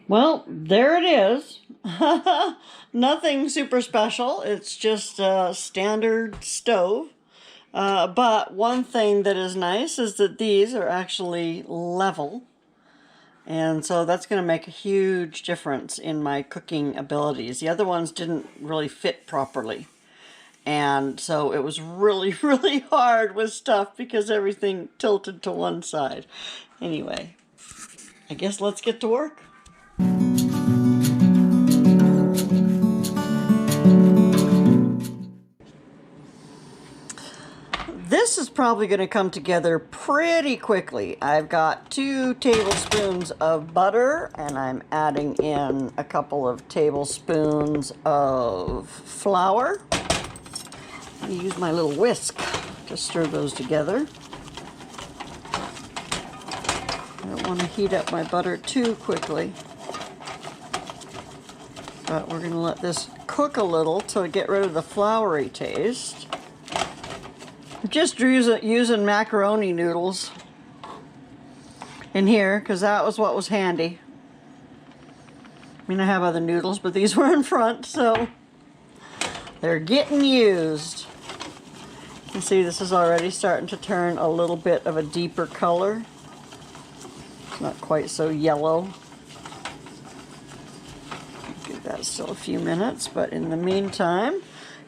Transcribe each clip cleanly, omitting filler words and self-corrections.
Well, there it is. Nothing super special. It's just a standard stove. But one thing that is nice is that these are actually level. And so that's going to make a huge difference in my cooking abilities. The other ones didn't really fit properly. And so it was really, really hard with stuff because everything tilted to one side. Anyway, I guess let's get to work. This is probably going to come together pretty quickly. I've got 2 tablespoons of butter, and I'm adding in a couple of tablespoons of flour. I use my little whisk to stir those together. I don't want to heat up my butter too quickly, but we're going to let this cook a little to get rid of the floury taste. Just using macaroni noodles in here because that was what was handy. I mean, I have other noodles, but these were in front, so they're getting used. You can see this is already starting to turn a little bit of a deeper color. It's not quite so yellow. Give that still a few minutes, but in the meantime,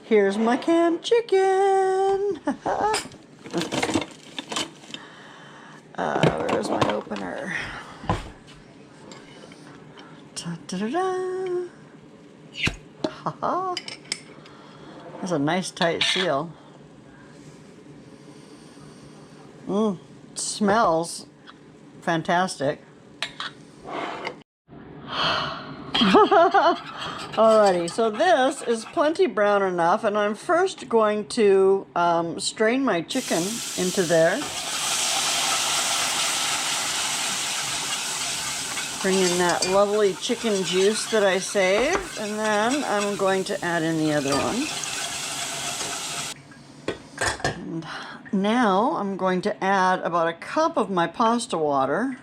here's my canned chicken. Where's my opener? Da-da-da-da. Ha-ha. That's a nice tight seal. Smells fantastic. Alrighty, so this is plenty brown enough, and I'm first going to strain my chicken into there. Bring in that lovely chicken juice that I saved, and then I'm going to add in the other one. And now I'm going to add about a cup of my pasta water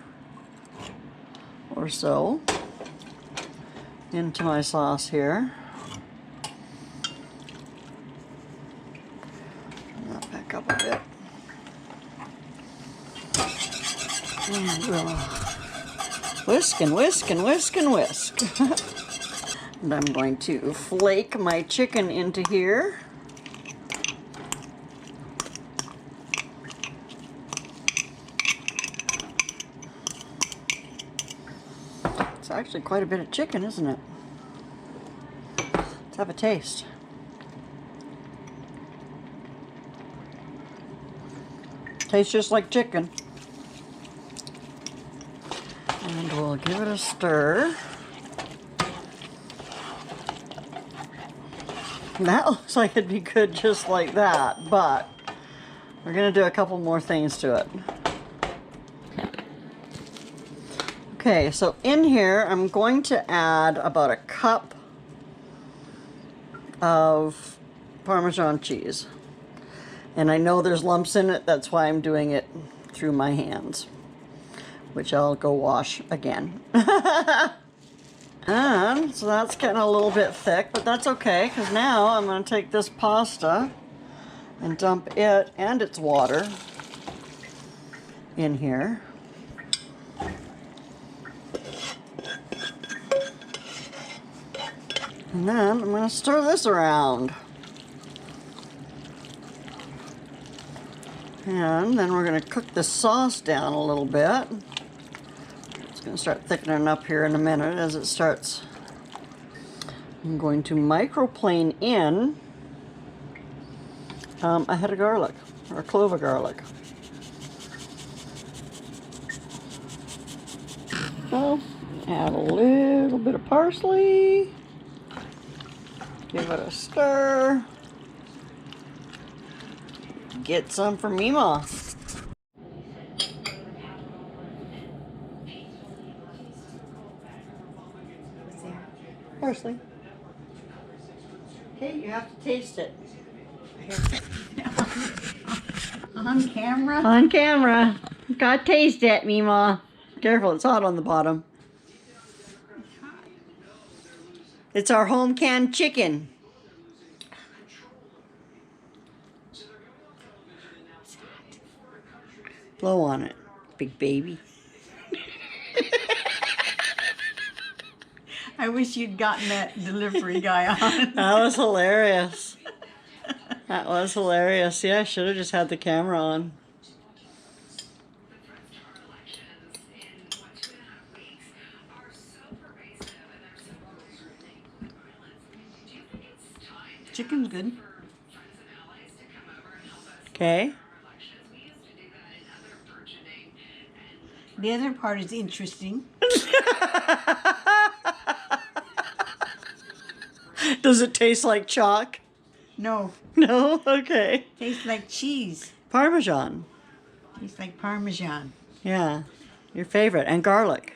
or so into my sauce here. I'll back up a bit. And we'll whisk and whisk and whisk and whisk. And I'm going to flake my chicken into here. It's actually quite a bit of chicken, isn't it? Let's have a taste. Tastes just like chicken. And we'll give it a stir. That looks like it'd be good just like that, but we're going to do a couple more things to it. Okay, so in here I'm going to add about a cup of Parmesan cheese. And I know there's lumps in it, that's why I'm doing it through my hands, which I'll go wash again. And so that's getting a little bit thick, but that's okay, because now I'm going to take this pasta and dump it and its water in here. And then I'm going to stir this around. And then we're going to cook the sauce down a little bit. It's going to start thickening up here in a minute as it starts. I'm going to microplane in a head of garlic, or a clove of garlic. So, add a little bit of parsley. Give it a stir. Get some for Mima. Parsley. Okay, you have to taste it. On camera? On camera. Gotta taste it, Mima. Careful, it's hot on the bottom. It's our home canned chicken. Blow on it, big baby. I wish you'd gotten that delivery guy on. That was hilarious. That was hilarious. Yeah, I should have just had the camera on. Chicken's good. Okay. The other part is interesting. Does it taste like chalk? No, No? Okay. tastes like cheese. Parmesan. Tastes like Parmesan. Yeah. Your favorite. And garlic.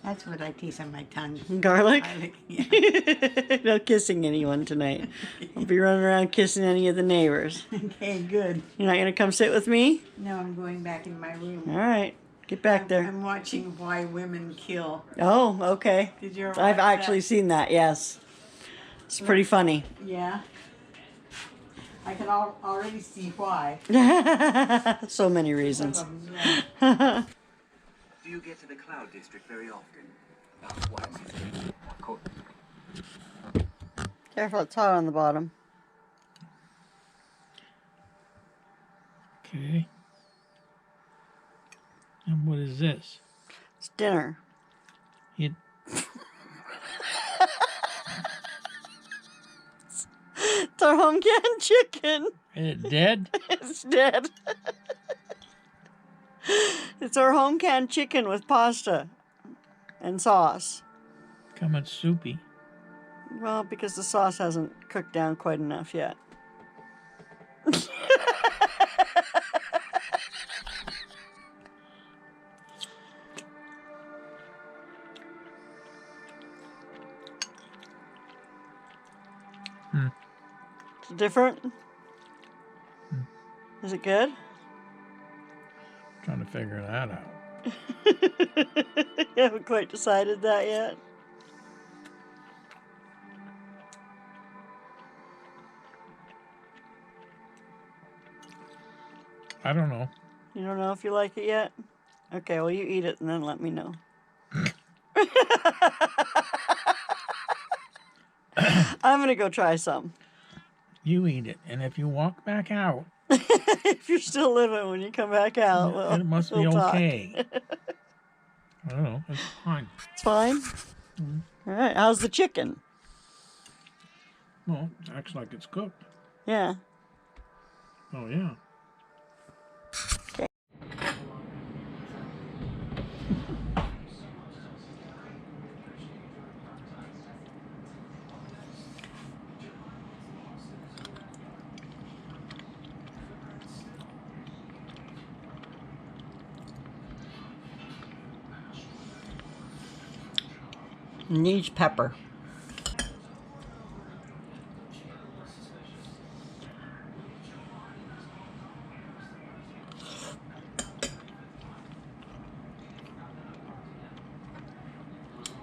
That's what I taste on my tongue. Garlic? Garlic, yeah. No kissing anyone tonight. I'll be running around kissing any of the neighbors. Okay, good. You're not going to come sit with me? Now I'm going back in my room. All right. Get back there. I'm watching Why Women Kill. Oh, okay. Did you ever I've watch actually that? seen that, yes. It's pretty funny. Yeah. I can already see why. So many reasons. Yeah. Do you get to the Cloud District very often? Cool. Careful, it's hot on the bottom. Okay. And what is this? It's dinner. It It's our home canned chicken. is it dead? It's dead. It's our home canned chicken with pasta and sauce. Coming soupy. Well, because the sauce hasn't cooked down quite enough yet. Is it different? Is it good? Trying to figure that out. You haven't quite decided that yet. I don't know. You don't know if you like it yet? Okay, well, you eat it and then let me know. I'm going to go try some. You eat it, and if you walk back out, If you're still living when you come back out, well, it must be we'll talk. okay. I don't know. It's fine. It's fine? All right, how's the chicken? Well, it acts like it's cooked. Yeah. Oh, yeah. Needs pepper.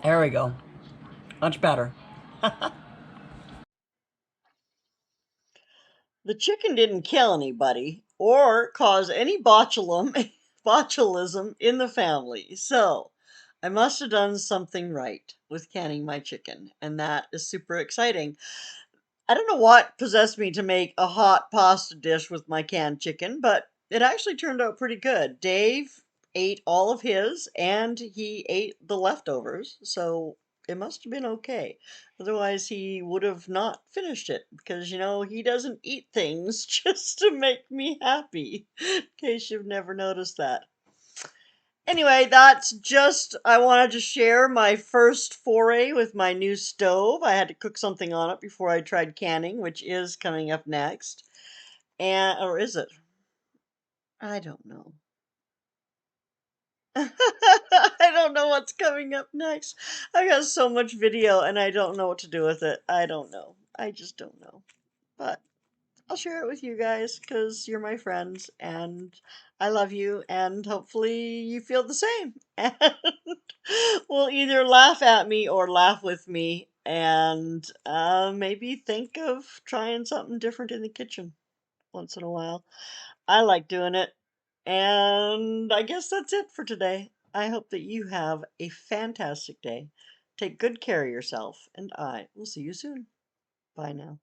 There we go. Much better. The chicken didn't kill anybody or cause any botulism in the family. So I must have done something right with canning my chicken, and that is super exciting. I don't know what possessed me to make a hot pasta dish with my canned chicken, but it actually turned out pretty good. Dave ate all of his and he ate the leftovers, so it must have been okay. Otherwise, he would have not finished it because, you know, he doesn't eat things just to make me happy, in case you've never noticed that. Anyway, that's just, I wanted to share my first foray with my new stove. I had to cook something on it before I tried canning, which is coming up next. Or is it? I don't know. I don't know what's coming up next. I got so much video and I don't know what to do with it. I don't know. I just don't know. But I'll share it with you guys because you're my friends and I love you and hopefully you feel the same. And will either laugh at me or laugh with me and maybe think of trying something different in the kitchen once in a while. I like doing it. And I guess that's it for today. I hope that you have a fantastic day. Take good care of yourself, and I will see you soon. Bye now.